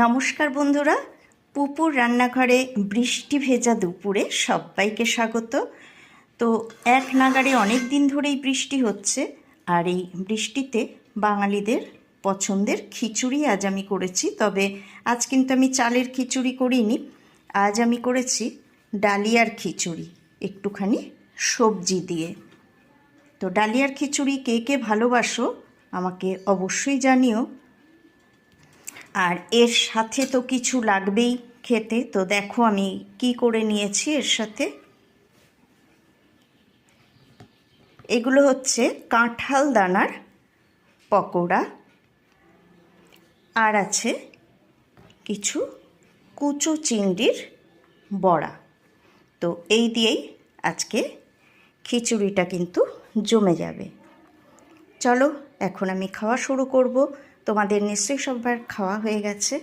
নমস্কার বন্ধুরা, পুপুর রান্নাঘরে বৃষ্টি ভেজা দুপুরে সবাইকে স্বাগত। তো এক নাগাড়ে অনেক দিন ধরেই বৃষ্টি হচ্ছে, আর এই বৃষ্টিতে বাঙালিদের পছন্দের খিচুড়ি আজ আমি করেছি। তবে আজ কিন্তু আমি চালের খিচুড়ি করিনি, আজ আমি করেছি ডালিয়ার খিচুড়ি, একটুখানি সবজি দিয়ে। তো ডালিয়ার খিচুড়ি কে কে ভালোবাসো আমাকে অবশ্যই জানিও। আর এর সাথে তো কিছু লাগবেই খেতে। তো দেখো আমি কি করে নিয়েছি এর সাথে। এগুলো হচ্ছে কাঁঠাল দানার পকোড়া, আর আছে কিছু কুচো চিংড়ির বড়া। তো এই দিয়েই আজকে খিচুড়িটা কিন্তু জমে যাবে। চলো এখন আমি খাওয়া শুরু করব। তোমাদের নিশ্চয়ই সবার খাওয়া হয়ে গেছে,